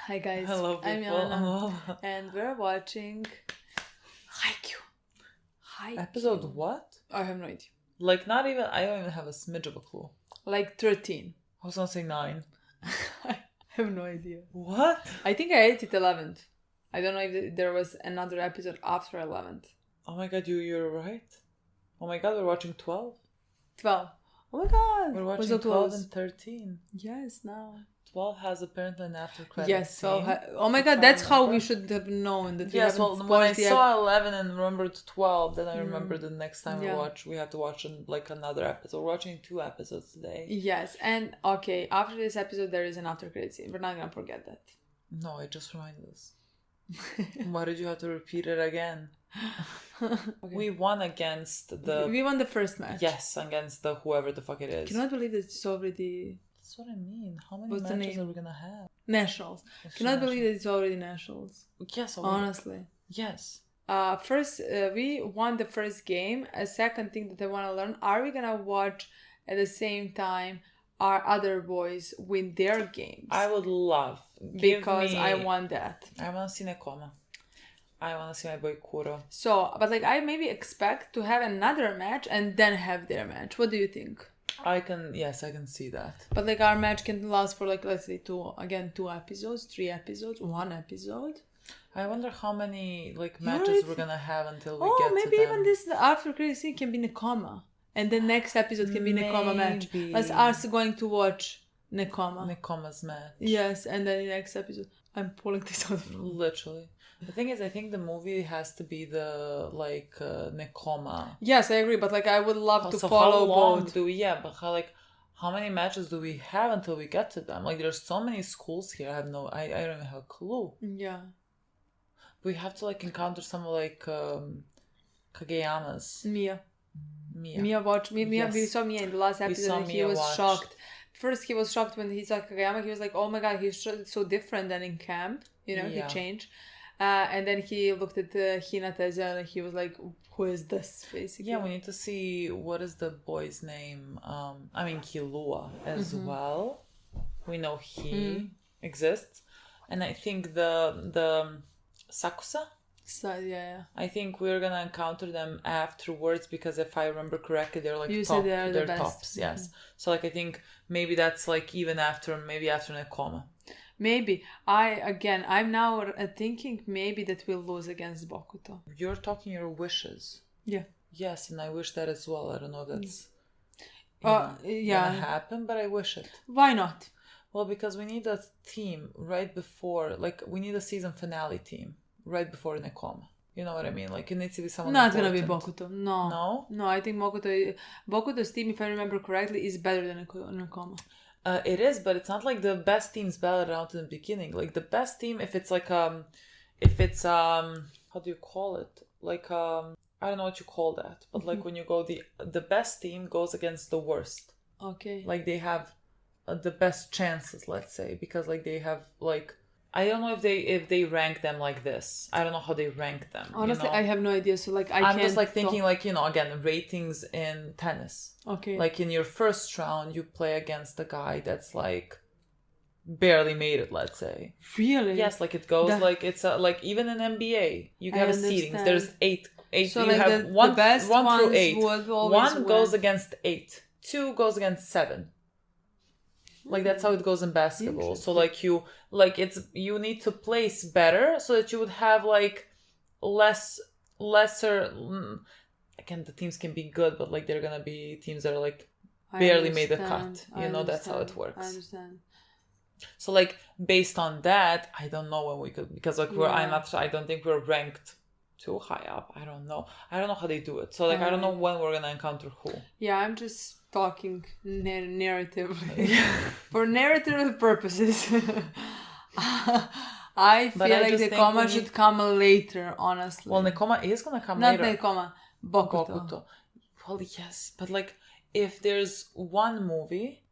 Hi guys, Hello I'm people. Milena, and we're watching Haikyuu. Episode what? I have no idea. Like not even, I don't even have a smidge of a clue. Like 13. I was gonna say 9. I have no idea. What? I think I ate it 11th. I don't know if there was another episode after 11th. Oh my god, you're right. Oh my god, we're watching 12. 12. Oh my god. We're We're watching so 12 close. and 13. Yes, now. 12 has apparently an after credit Yes, so scene. oh my if god, I that's how we remember. should have known that we Yes, haven't well, when I watched the saw 11 and remembered 12, then I remembered the next time Yeah. we have to watch like another episode. We're watching 2 episodes today. Yes, and okay, after this episode there is an after credit scene. We're not gonna forget that. No, it just reminded us. Why did you have to repeat it again? Okay. We won against the... We won the first match. Yes, against the whoever the fuck it is. Cannot believe that it's already That's what I mean. How many What's the matches name? are we gonna have? nationals. Cannot believe that it's already nationals. Yes, Honestly. yes. First, we won the first game. A second thing that I want to learn: are we gonna watch at the same time our other boys win their games? I would love because I want that. I want to see Nekoma. I want to see my boy Kuro. So, but like I maybe expect to have another match and then have their match. What do you think? I can see that. But like our match can last for like let's say 2 episodes, 3 episodes, 1 episode. I wonder how many like You know matches what? we're gonna have until we Oh, get maybe to them. even this after credit scene can be Nekoma, and the next episode can be Nekoma match. Maybe. Let's us going to watch Nekoma. Nekoma's match. Yes, and then the next episode, I'm pulling this out. Literally. The thing is, I think the movie has to be the like Nekoma. Yes, I agree, but like I would love to So follow how long both. do we? Yeah, but how many matches do we have until we get to them? Like, there's so many schools here. I don't even have a clue. Yeah. We have to like encounter some like Kageyamas. Mia. Mia. Mia. We Yes. saw Mia in the last saw episode, and he Mia was watched. shocked. First, he was shocked when he saw Kageyama. He was like, "Oh my god, he's so different than in camp." You know, Yeah. he changed. And then he looked at Hinata as well, and he was like, "Who is this?" Basically. Yeah, we need to see what is the boy's name. Kilua as well. We know he exists, and I think the Sakusa. So yeah. I think we're gonna encounter them afterwards because if I remember correctly, they're like You top. said they're the best. tops, yes. So like I think maybe that's like even after Nekoma. Maybe I'm now thinking maybe that we'll lose against Bokuto. You're talking your wishes. Yeah. Yes, and I wish that as well. I don't know if that's Yeah. gonna happen, but I wish it. Why not? Well, because we need a team right before, like we need a season finale team right before Nekoma. You know what I mean? Like it needs to be someone. Not gonna be important. Bokuto. No. No, I think Bokuto's team, if I remember correctly, is better than Nekoma. It is, but it's not like the best teams battled out in the beginning. Like the best team, if it's how do you call it? Like I don't know what you call that, but like when you go the best team goes against the worst. Okay. Like they have the best chances, let's say, because like they have like I don't know if they rank them like this. I don't know how they rank them. Honestly, you know? I have no idea. So like I'm just like thinking like again ratings in tennis. Okay. Like in your first round, you play against a guy that's like barely made it. Let's say. Really? Yes, like it goes like it's like even in NBA, you have a seedings. There's eight. So you like have the best one through 8. One goes against 8. 2 goes against 7. Like that's how it goes in basketball. So like you need to place better so that you would have like lesser. Again, the teams can be good, but like they're gonna be teams that are like barely made the cut. That's how it works. I understand. So like based on that, I don't know when we could because like I don't think we're ranked too high up. I don't know how they do it. So like I don't know when we're gonna encounter who. Yeah, I'm just talking narratively for narrative purposes. I feel like Nekoma should come later, honestly. Well, Nekoma is gonna come later. Not Nekoma, Bokuto. Well, yes, but like if there's one movie,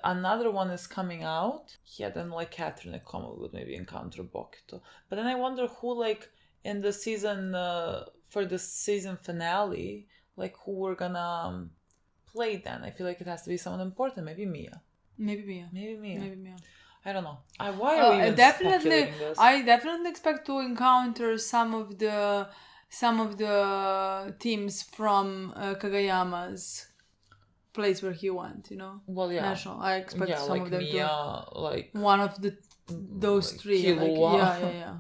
another one is coming out, then like Catherine Nekoma would maybe encounter Bokuto. But then I wonder who like in the season for the season finale, like who we're gonna play then. I feel like it has to be someone important. Maybe Mia. Maybe Mia. I don't know. Why are we even speculating this? I definitely expect to encounter some of the teams from Kagayama's place where he went, you know? Well, yeah. National. I expect some like of them Mia, to... like... One of those like three.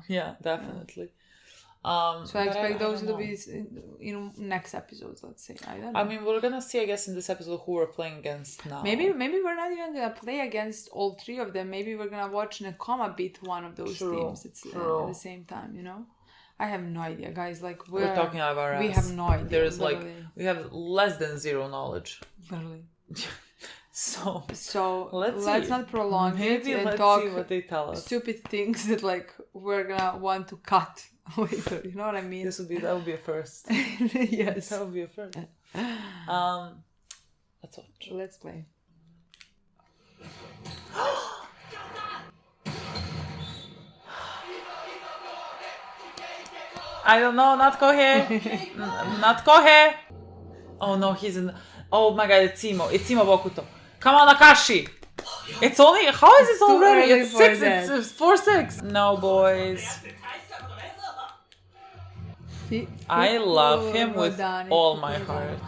Yeah, definitely. So I expect those to be in next episodes, let's say. I don't know. I mean, we're gonna see, I guess, in this episode who we're playing against now. Maybe we're not even gonna play against all three of them. Maybe we're gonna watch Nakama beat one of those teams at the same time, you know? I have no idea, guys. Like we're talking out of our ass. We have no idea. There's we have less than zero knowledge. Literally. So let's not prolong it and talk see what they tell us. Stupid things that we're gonna want to cut later. You know what I mean? That would be a first. Yes, that would be a first. Let's watch. Let's play. I don't know, not Kohe. Not Kohe. Oh no, he's in. Oh my god, it's Imo. It's Imo Bokuto. Come on, Akaashi. It's only. How is it already? It's 6. It's 4-6. No, boys. I love him with all my heart.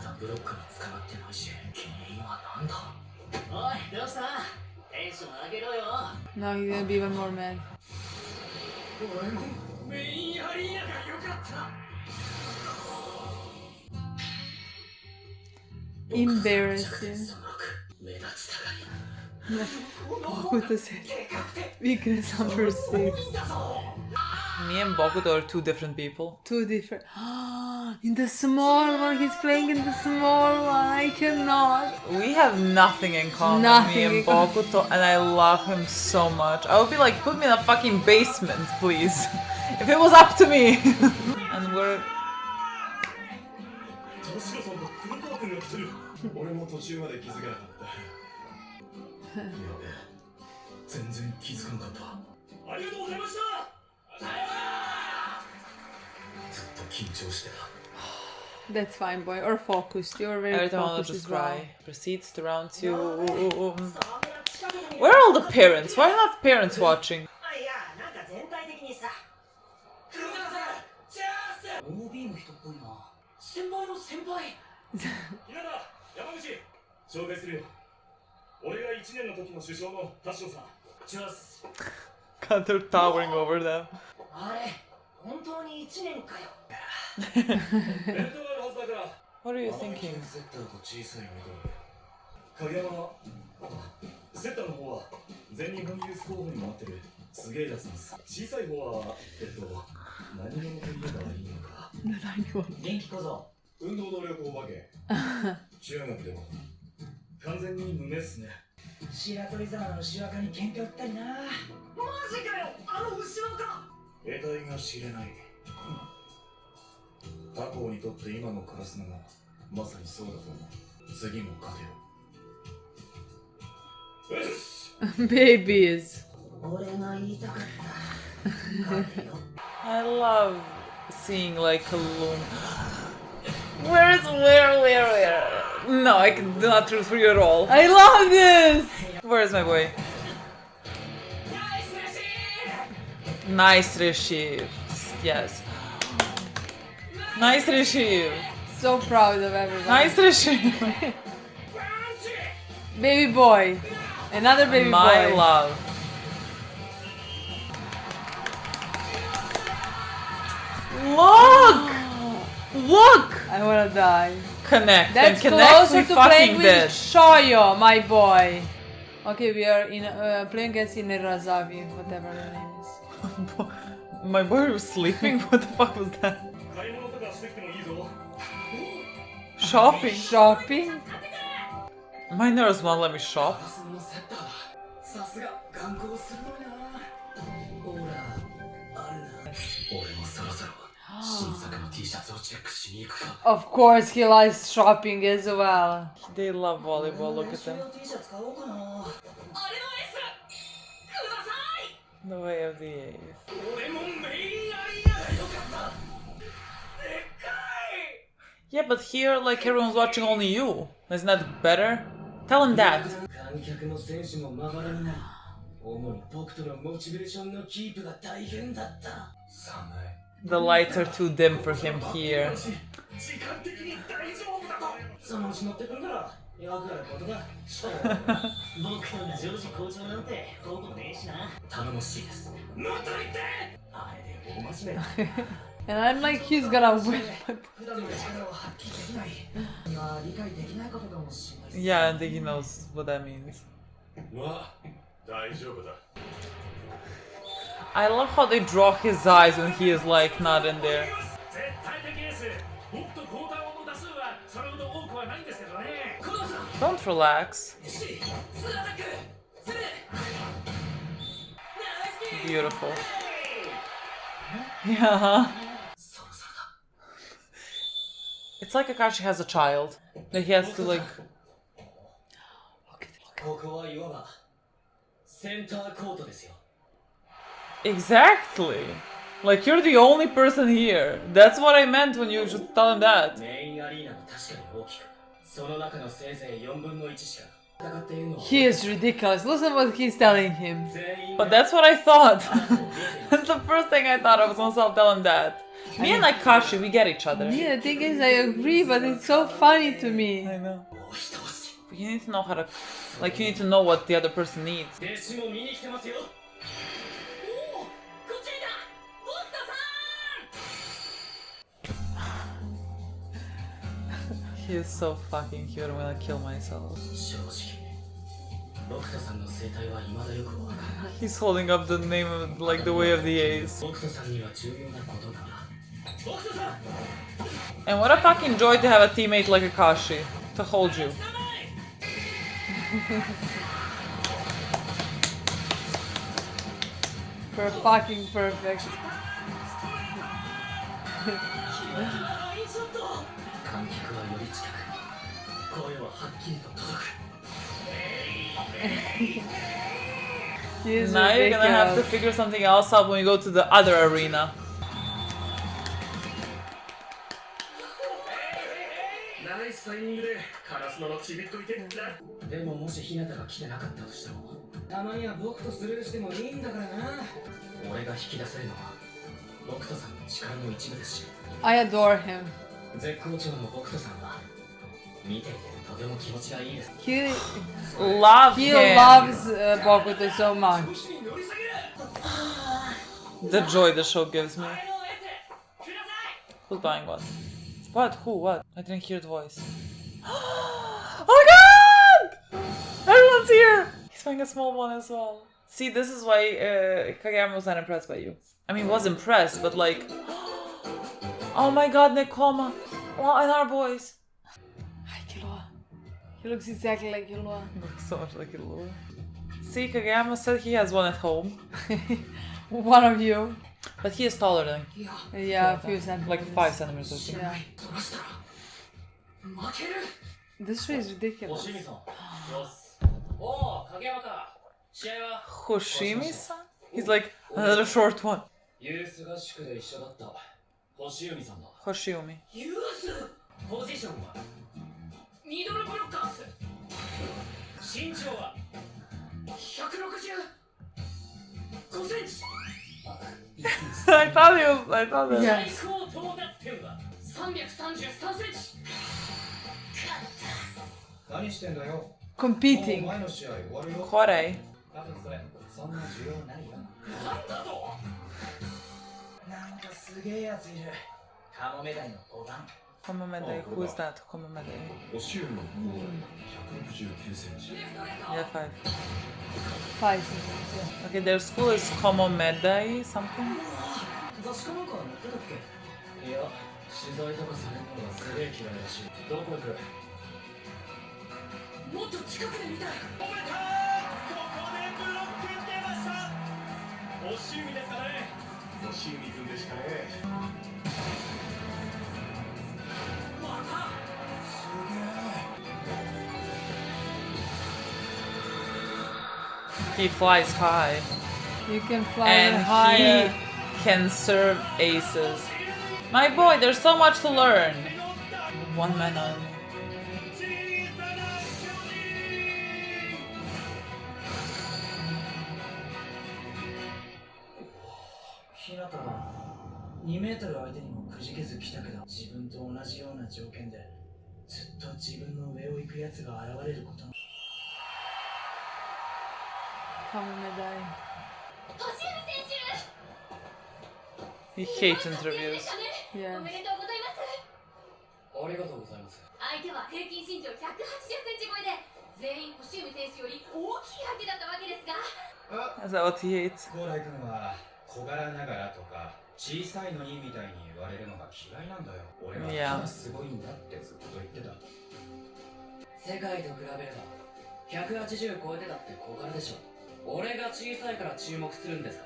No, he's gonna be even more mad. Embarrassing. Bokuto said weakness number 6. Me and Bokuto are two different people. Two different. In the small one, he's playing in the small one. I cannot. We have nothing in common. Me and Bokuto, and I love him so much. I would be like, put me in a fucking basement, please. If it was up to me. And we're. That's fine, boy. Or focused. You're very focused as well. Proceeds to round 2. Where are all the parents? Why are not parents watching? God, they're towering over them. What are you thinking? Babies. I love seeing like a loom. Where? No, I can do not root for you at all. I love this! Where is my boy? Nice receive. Yes. Nice receive. So proud of everyone. Nice receive. Baby boy. Another baby boy. My love. Look! Look! I wanna die. Connect. That's and connect closer to playing with Shoyo, my boy. Okay, we are in playing against Inerazavi, whatever her name is. My boy was sleeping? What the fuck was that? Shopping? Shopping? My nurse won't let me shop. Of course, he likes shopping as well. They love volleyball, look at them. The way of the ace. Yeah, but here, like, everyone's watching only you. Isn't that better? Tell him that. The lights are too dim for him here. And I'm like, he's gonna win. Yeah, I think he knows what that means. I love how they draw his eyes when he is like not in there. Don't relax. Beautiful. Yeah. It's like Akaashi has a child that he has to like. Exactly. Like you're the only person here. That's what I meant when you just tell him that. He is ridiculous. Listen what he's telling him. But that's what I thought. That's the first thing I thought. I was gonna tell him that. Me and Akaashi, we get each other. Yeah, the thing is, I agree, but it's so funny to me. I know. You need to know how to, like, you need to know what the other person needs. He is so fucking cute. I'm gonna kill myself. He's holding up the name of, like, the way of the A's. And what a fucking joy to have a teammate like Akaashi to hold you. Fucking perfect. Now you're gonna have to figure something else out when we go to the other arena. I adore him. He loves Bokuto so much. The joy the show gives me. Who's buying what? What? Who? What? I didn't hear the voice. Oh my god! Everyone's here! He's buying a small one as well. See, this is why Kageyama was not impressed by you. I mean, was impressed, but like... Oh my god, Nekoma! Oh, and our boys! He looks exactly like Killua. He looks so much like Killua. See, Kageyama said he has one at home. One of you. But he is taller than... Yeah, a few centimeters. Like 5 centimeters or so. Yeah. This tree is ridiculous. Hoshimi-san? He's like, another short one. Hoshiumi. ミドルブロッカーっす。身長は165センチ。I thought that. Yeah. 最高到達点は333センチ。何してんだよ。Competing. 前の試合終わるよ。これ。多分それそんな需要ないよ。なんだと。なんかすげえやついる。カモメダイの5番。 Kamomedai, who is that? Kamomedai. Yeah, 5. 5 centimeters. Okay, their school is Kamomedai something? 雑誌かなんか載ってたっけ？いや、取材とかされるのがすげえ嫌いだし。どこ行く？もっと近くで見たい。おめでとう！ここでブロック出ました。押海ですかね？押海君でしたね。 He flies high. You can fly and higher. He can serve aces. My boy, there's so much to learn. One man only. 日向は2メートル相手にもくじけず来たけど、自分と同じような条件でずっと自分の上を行くやつが現れることも。Kamomedai. He hates interviews. Yeah. ありがとうございます。相手は平均身長180センチ超えで、全員星海選手より大きい相手だったわけですが。Is that what he hates? 高麗君は小柄ながらとか小さいのにみたいに言われるのが嫌いなんだよ。俺はただすごいんだってずっと言ってた。世界と比べれば180超えてだって小柄でしょ。俺が小さいから注目するんですか。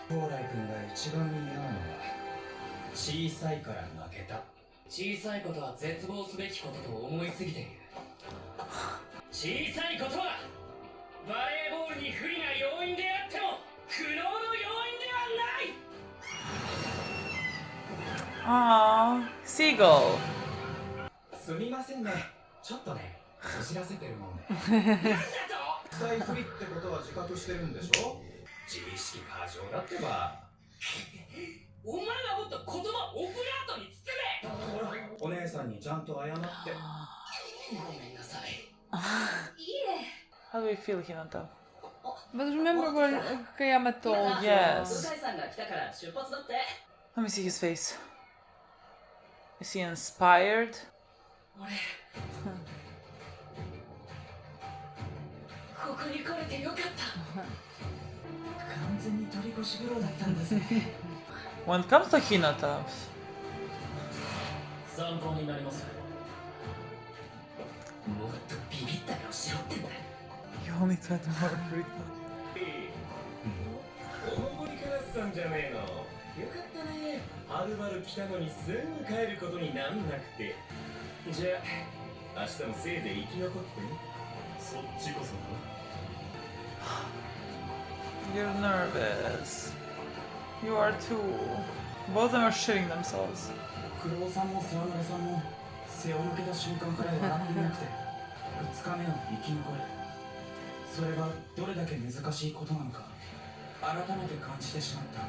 高麗君が一番嫌なのは小さいから負けた。小さいことは絶望すべきことと思いすぎている。小さいことはバレーボールに不利な要因であっても苦悩の要因ではない。Aww, seagull. すみませんね。ちょっとね、走らせてるもんね。なんだと？臭い不利ってことは自覚してるんでしょ？自意識過剰だってば。お前はもっと言葉をオブラートに包め。お姉さんにちゃんと謝って。ごめんなさい。いいえ。 How do you feel, Hinata? But remember what Kayama told you. Yes. 向井さんが来たから出発だって。 Let me see his face. Is he inspired? 俺ここに来れてよかった。完全に取り越し苦労だったんですね。When it comes to Hinata, 参考になります。もっとビビった顔しろってんだ。 you only tried to more free throw. おもりからさんじゃねえの。よかったね。はるばる来たのにすぐ帰ることになんなくて。じゃあ明日もせいぜい生き残ってね。そっちこそな。 You're nervous. You are too. Both of them are shitting themselves. 黒尾さんも沢村さんも背を向けた瞬間から笑っていなくて、2日目の生き残り、それがどれだけ難しいことなのか改めて感じてしまった。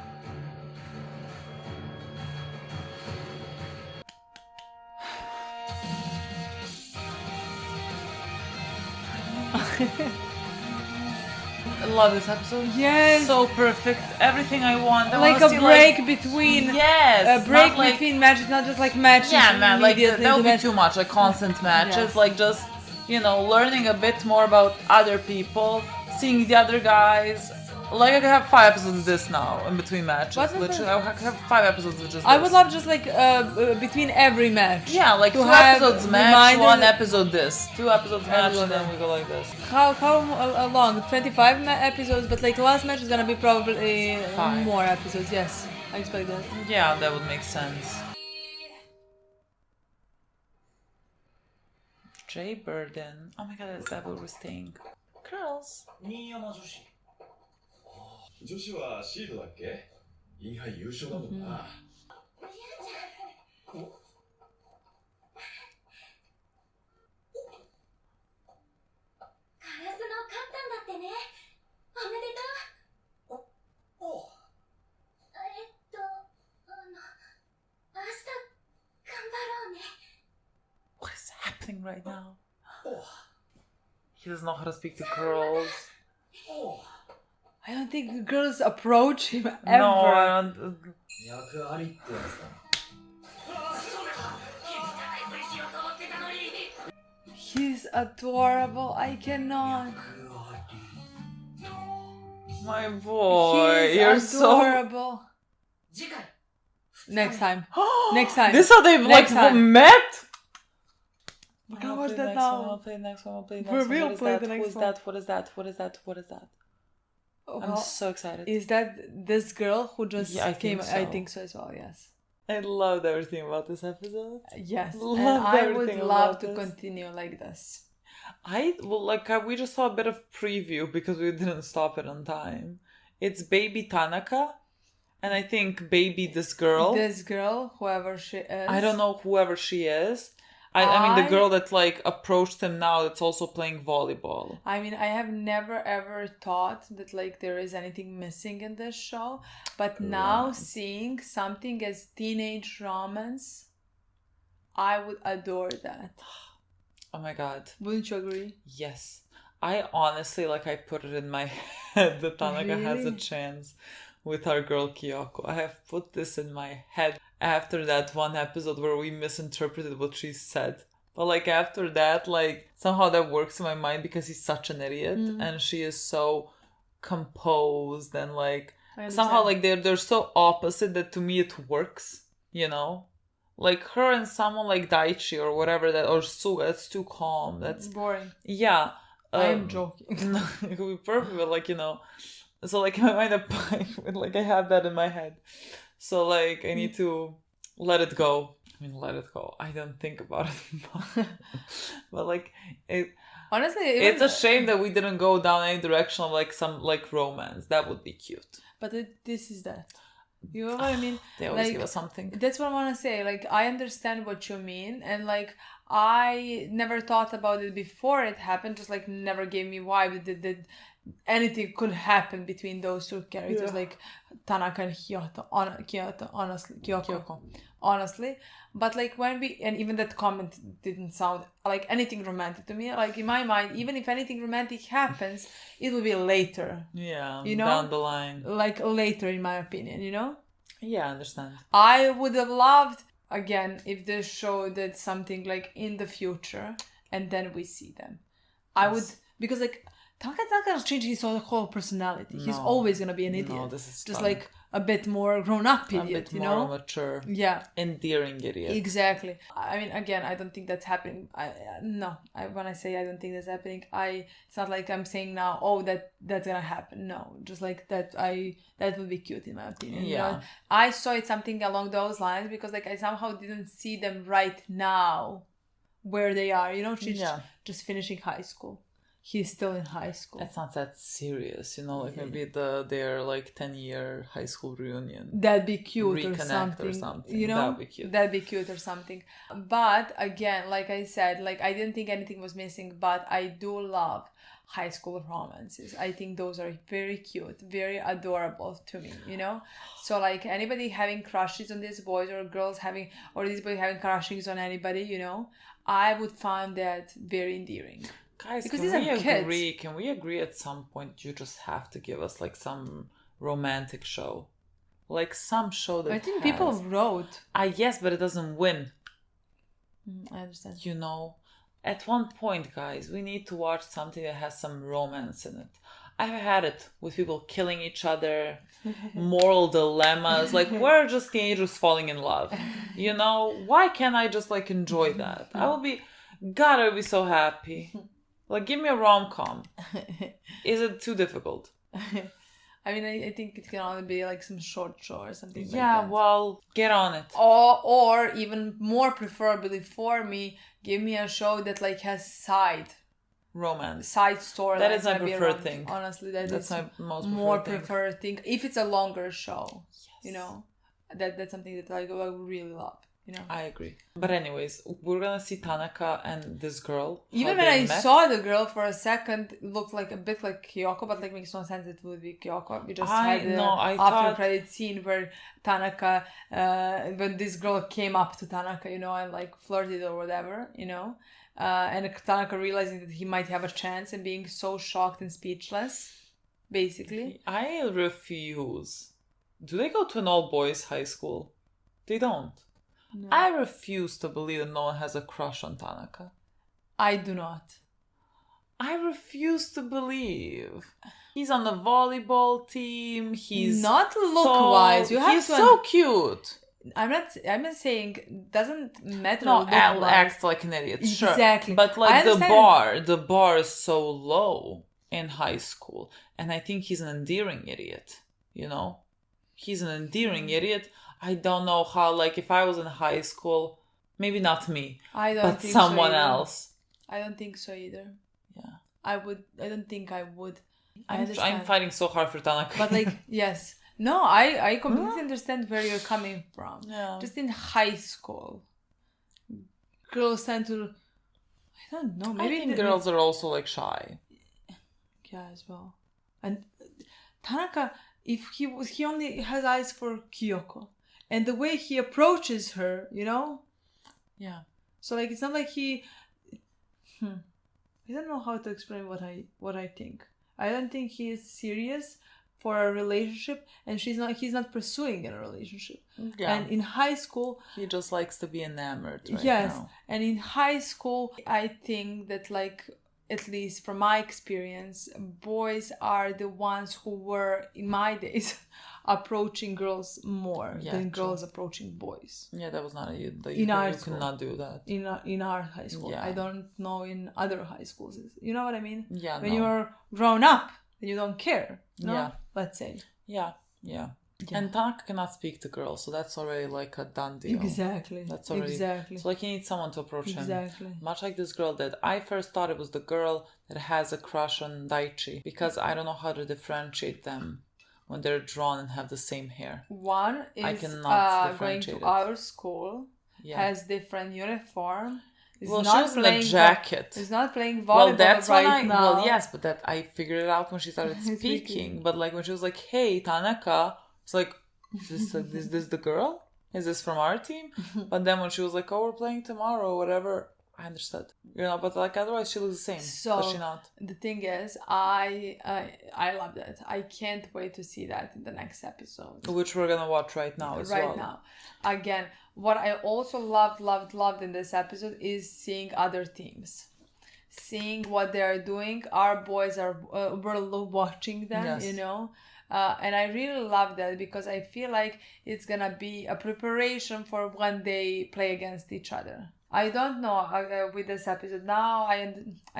I love this episode. Yes. So perfect. Everything I want. I Like wanna a see, break between. Yes. A break not like, between matches, not just like matches. yeah, man. Like immediately that would to be too much. Like constant matches. Yes. Like just learning a bit more about other people, seeing the other guys. Like I could have 5 episodes of this now in between matches. What is Literally, it? I could have 5 episodes of just this. I would love just like between every match. Yeah, like to 2 have episodes match, reminder- 1 episode this, 2 episodes match, and then we go like this. How long? 25 episodes, but like last match is gonna be probably 5. more episodes. Yes, I expect that. Yeah, that would make sense. Jay Burden. Oh my god, is that where we're staying? Girls. 新山女子。女子はシードだっけ？インハイ優勝だもんな。ガラスの勝ったんだってね。おめでとう。おう。明日頑張ろうね。 What is happening right now? おう。 He doesn't know how to speak to girls. おう。 I don't think girls approach him ever. No, I don't. 役ありってやつだ。He's adorable. I cannot. My boy, He's you're so. adorable. 次回。 Next time. Next time. This is how they like Next time. met? We're gonna watch that now. I'll play the next one. I'll play the For next one. real, What is play that? the Who next is one. that? What is that? What is that? What is that? I'm Well, so excited. is that this girl who just Yeah, I came? think I so. think so as well. Yes. I loved everything about this episode. Yes. Loved And I would everything love about to this. continue like this. We just saw a bit of preview because we didn't stop it on time. It's baby Tanaka, and I think baby this girl. This girl, whoever she is. I don't know whoever she is. I mean, the girl that like approached him now that's also playing volleyball. I mean, I have never ever thought that like there is anything missing in this show, but now seeing something as teenage romance, I would adore that. Oh my god. Wouldn't you agree? Yes. I honestly, like, I put it in my head that Tanaka has a Really? chance with our girl Kyoko. I have put this in my head after that one episode where we misinterpreted what she said. But like after that, like somehow that works in my mind because he's such an idiot and she is so composed and like somehow like they're so opposite that to me it works, you know? Like her and someone like Daichi or whatever that or Suga, that's too calm. That's boring. Yeah. I am joking. No, it would be perfect, but like, you know. So like in my mind like I have that in my head. So like I need to let it go. I mean, let it go. I don't think about it. But like it Honestly, it's a shame that we didn't go down any direction of like some like romance. That would be cute. But this is that. You know what I mean? They always like, give us something. That's what I want to say. Like, I understand what you mean. And, like, I never thought about it before it happened. Just, like, never gave me vibe that anything could happen between those two characters. Like, Tanaka and Kyoko, honestly. Kyoko. Honestly. But, like, when and even that comment didn't sound like anything romantic to me. Like, in my mind, even if anything romantic happens, it will be later. Yeah, you know? Down the line. Like, later, in my opinion, you know? Yeah, I understand. I would have loved, again, if this show did something, like, in the future, and then we see them. I would, because, like, Tanaka is changing his whole personality. He's always going to be an idiot. No, this is just like a bit more grown-up idiot, a bit you more know? mature. Yeah. Endearing idiot. Exactly. I mean, again, I don't think that's happening. When I say I don't think that's happening, it's not like I'm saying now, oh, that's gonna happen. No, just like that would be cute in my opinion. Yeah. You know? I saw it something along those lines because like I somehow didn't see them right now where they are. You know, she's just finishing high school. He's still in high school. It's not that serious, you know, like maybe their like 10-year high school reunion. That'd be cute or something. You know? That'd be cute. That'd be cute or something. But again, like I said, like I didn't think anything was missing, but I do love high school romances. I think those are very cute, very adorable to me, you know? So like anybody having crushes on these boys or girls or these boys having crushes on anybody, you know, I would find that very endearing. Guys, because can we agree? Can we agree at some point you just have to give us like some romantic show? Like some show that I think people wrote. Yes, but it doesn't win. I understand. You know, at one point, guys, we need to watch something that has some romance in it. I've had it with people killing each other, moral dilemmas. Like, we're just teenagers falling in love. You know, why can't I just like enjoy that? I'll be so happy. Like, give me a rom-com. Is it too difficult? I mean, I think it can only be like some short show or something like that. Yeah, well, get on it. Or even more preferably for me, give me a show that like has side story. That is my preferred thing. Honestly, that's my most preferred thing. If it's a longer show, you know, that's something that I really love. You know? I agree. But anyways, we're gonna see Tanaka and this girl. Even when I saw the girl for a second, it looked like a bit like Kyoko, but like makes no sense it would be Kyoko. We just had after credit scene where Tanaka, when this girl came up to Tanaka, you know, and like flirted or whatever, you know, and Tanaka realizing that he might have a chance and being so shocked and speechless, basically. I refuse. Do they go to an all-boys high school? They don't. No. I refuse to believe that no one has a crush on Tanaka. I do not. I refuse to believe. He's on the volleyball team. He's not look-wise. He's so cute. I'm not saying doesn't matter. No, act like an idiot. Exactly. Sure. But like the bar is so low in high school, and I think he's an endearing idiot. You know, he's an endearing idiot. I don't know how, like, if I was in high school, maybe not me, but someone else. I don't think so either. Yeah. I don't think I would. I'm fighting so hard for Tanaka. But, like, yes. No, I completely understand where you're coming from. Yeah. Just in high school. girls tend to, I don't know, maybe I think girls are also like shy. Yeah, as well. And Tanaka, if he only has eyes for Kyoko, and the way he approaches her, you know. Yeah. So like it's not like he. I don't know how to explain what I think. I don't think he is serious for a relationship, and he's not pursuing a relationship. Yeah. And in high school, he just likes to be enamored right yes now. And in high school, I think that, like, at least from my experience, boys are the ones who were in my days approaching girls more than girls approaching boys. Yeah, that was not you could not do that in our high school. Yeah. I don't know in other high schools. You know what I mean? Yeah. When you're grown up, then you don't care. No? Yeah. Let's say. Yeah. And Tanaka cannot speak to girls, so that's already like a done deal. Exactly. That's already exactly. So like you need someone to approach him. Exactly. Much like this girl did. I first thought it was the girl that has a crush on Daichi, because I don't know how to differentiate them when they're drawn and have the same hair. One is I cannot going differentiate to our school, has different uniform. She was in a jacket. Is not playing volleyball now. Well, yes, but that I figured it out when she started speaking. But like when she was like, "Hey, Tanaka," it's like, is this the girl? Is this from our team? But then when she was like, "Oh, we're playing tomorrow," or whatever, I understood. But like otherwise she looks the same. So does she not? The thing is, I love that. I can't wait to see that in the next episode, which we're gonna watch right now as well. Right now, again, what I also loved in this episode is seeing other teams, seeing what they are doing. Our boys were watching them, you know. And I really love that, because I feel like it's gonna be a preparation for when they play against each other. I don't know with this episode now. I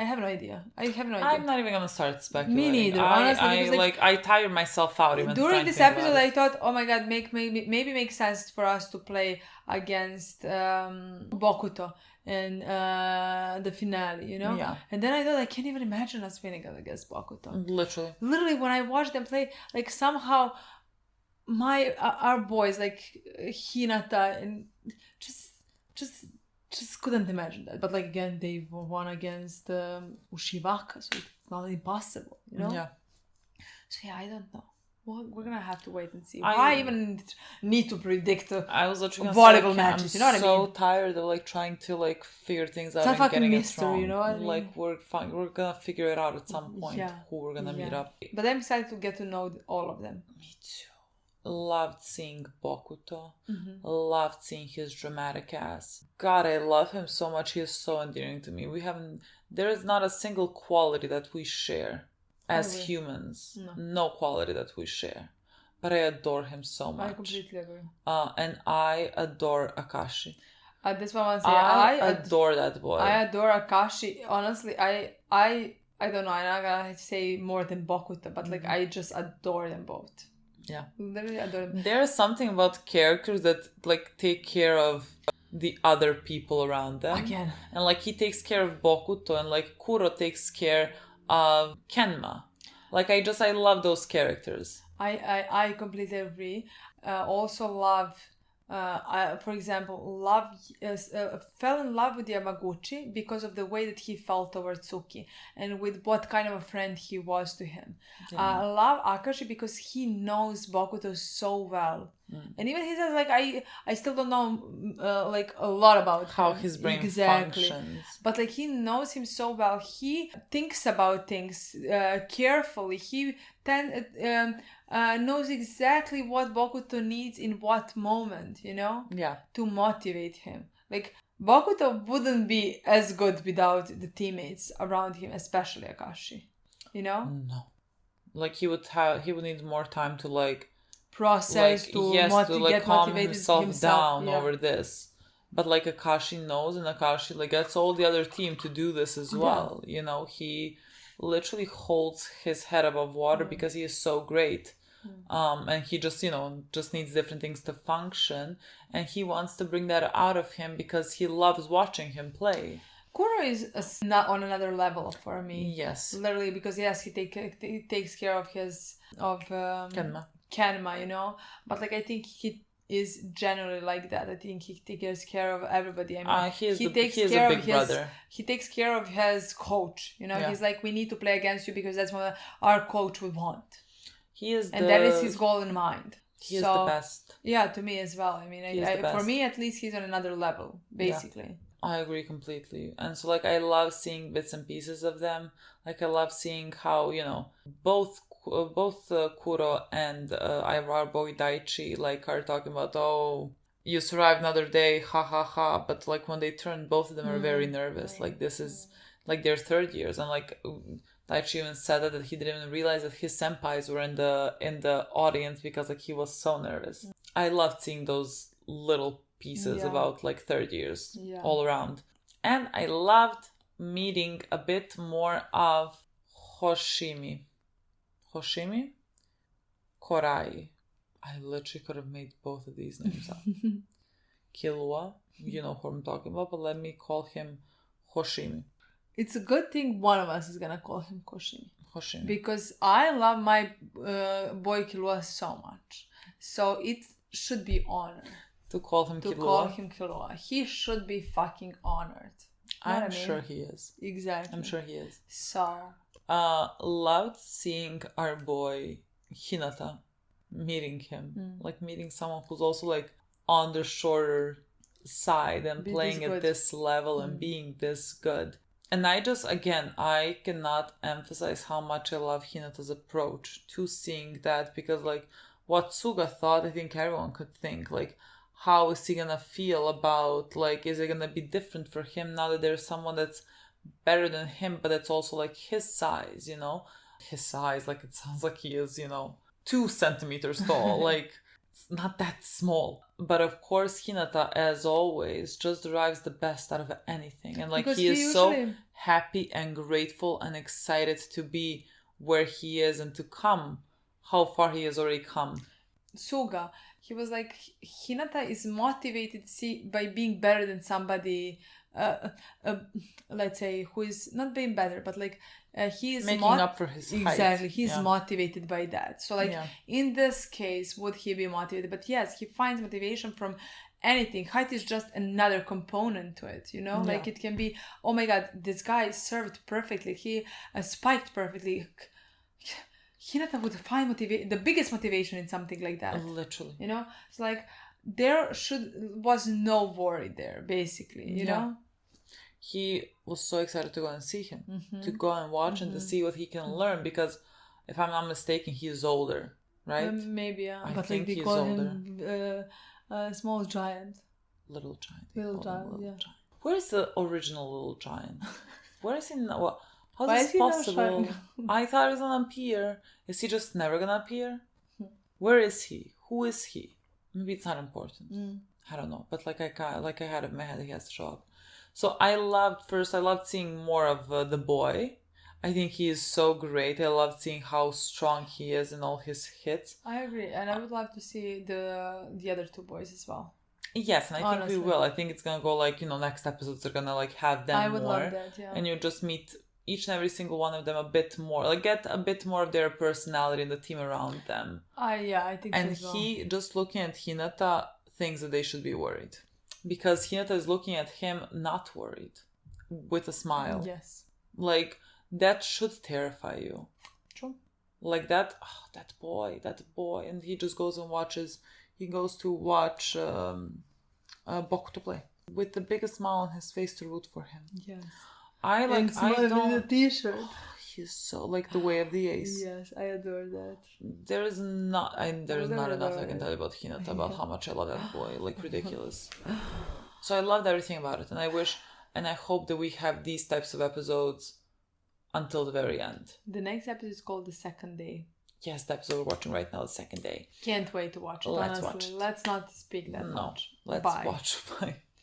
have no idea. I'm not even gonna start speculating. Me neither. Honestly, I tired myself out even during this episode. I thought, oh my god, maybe make sense for us to play against Bokuto in the finale, you know. Yeah. And then I thought, I can't even imagine us winning against Bokuto. Literally, when I watched them play, like somehow our boys, like Hinata, and just couldn't imagine that. But like again, they won against Ushiwaka, so it's not impossible, you know. Yeah. So yeah, I don't know. Well, we're gonna have to wait and see. I even need to predict volleyball matches. You know what I mean? I'm so tired of like trying to like figure things out and getting it wrong. You know what I mean? Like we're gonna figure it out at some point. Who we're gonna meet up. But I'm excited to get to know all of them. Me too. Loved seeing Bokuto. Loved seeing his dramatic ass. God, I love him so much. He is so endearing to me. There is not a single quality that we share as humans. No quality that we share. But I adore him so much. I completely agree. And I adore Akaashi. That's what I want to say. I adore that boy. I adore Akaashi. Honestly, I don't know. I'm not gonna say more than Bokuto, but like I just adore them both. Yeah. Literally adore them. There's something about characters that like take care of the other people around them. Again. And like he takes care of Bokuto, and like Kuro takes care of Kenma. Like I love those characters. I completely agree. Also love, for example, fell in love with Yamaguchi because of the way that he felt towards Tsuki and with what kind of a friend he was to him. I love Akaashi because he knows Bokuto so well. And even he says, like, I still don't know like a lot about how him. his brain functions. But like he knows him so well. He thinks about things carefully. He knows exactly what Bokuto needs in what moment, you know? Yeah. To motivate him. Like Bokuto wouldn't be as good without the teammates around him, especially Akaashi. You know? No. Like he would need more time to like process, to calm himself down over this. But like Akaashi knows, and Akaashi like gets all the other team to do this as well. You know, he literally holds his head above water because he is so great. And he just needs different things to function, and he wants to bring that out of him because he loves watching him play. Kuro is not on another level for me. Yes, literally, because he takes care of Kenma, you know. But like I think is generally like that. I think he takes care of everybody. I mean, he is a big brother. He takes care of his coach. You know, Yeah. he's like, we need to play against you because that's what our coach would want. That is his goal in mind. He is the best. Yeah, to me as well. I mean, for me at least, he's on another level, basically. Yeah. I agree completely. And so, like, I love seeing bits and pieces of them. Like, I love seeing how, you know, both Kuro and our boy Daichi, like, are talking about, oh, you survived another day, ha ha ha. But, like, when they turn, both of them are very nervous. Like, this is, like, their third years. And, like, Daichi even said that he didn't even realize that his senpais were in the audience because, like, he was so nervous. I loved seeing those little pieces about like third years all around. And I loved meeting a bit more of Hoshimi. Korai. I literally could have made both of these names up. Killua, you know who I'm talking about, but let me call him Hoshimi. It's a good thing one of us is gonna call him Hoshimi. Because I love my boy Killua so much. So it should be honored. To call him Killua. He should be fucking honored. I'm sure he is. Exactly. I'm sure he is. So. Loved seeing our boy Hinata, meeting him. Like meeting someone who's also like on the shorter side and playing at this level and being this good. And I cannot emphasize how much I love Hinata's approach to seeing that, because like what Suga thought, I think everyone could think, like, how is he gonna feel about, like, is it gonna be different for him now that there's someone that's better than him, but it's also like his size, you know? His size, like, it sounds like he is, you know, 2 centimeters tall, like, it's not that small. But of course, Hinata, as always, just derives the best out of anything. And like, because he is so happy and grateful and excited to be where he is and to come how far he has already come. Suga, he was like, Hinata is motivated by being better than somebody, let's say, who is not being better, but like he is making up for his height. Exactly, he's motivated by that. So like in this case, would he be motivated? But yes, he finds motivation from anything. Height is just another component to it, you know? Like it can be, oh my god, this guy served perfectly, he spiked perfectly. Hinata would find the biggest motivation in something like that. Literally. You know? It's like there was no worry there, basically, you know? He was so excited to go and see him, to go and watch and to see what he can learn, because if I'm not mistaken, he's older, right? Maybe, yeah. I but think like they call him small giant. Little giant. Little giant. Giant. Where is the original little giant? Where is he now? How is this possible? I thought he was gonna appear. Is he just never gonna appear? Where is he? Who is he? Maybe it's not important. I don't know. But like I had it in my head, he has to show up. So I loved seeing more of the boy. I think he is so great. I loved seeing how strong he is in all his hits. I agree, and I would love to see the other 2 boys as well. Yes, and I think we will. I think it's gonna go like, you know, next episodes are gonna like have them more. I would love that, yeah. And you just meet each and every single one of them a bit more, like get a bit more of their personality in the team around them. I think and so. And he, just looking at Hinata, thinks that they should be worried. Because Hinata is looking at him not worried, with a smile. Yes. Like, that should terrify you. True. Like that boy. And he just goes and watches, he goes to watch Bokuto play. With the biggest smile on his face to root for him. Yes. In the t-shirt. He's so like the way of the ace. Yes, I adore that. There is not enough I can tell you about Hinata, about how much I love that boy. Like, ridiculous. So I loved everything about it, and I wish and I hope that we have these types of episodes until the very end. The next episode is called The Second Day. Yes, the episode we're watching right now, The Second Day. Can't wait to watch it. Let's watch it. Let's not speak that much. Let's watch. Bye.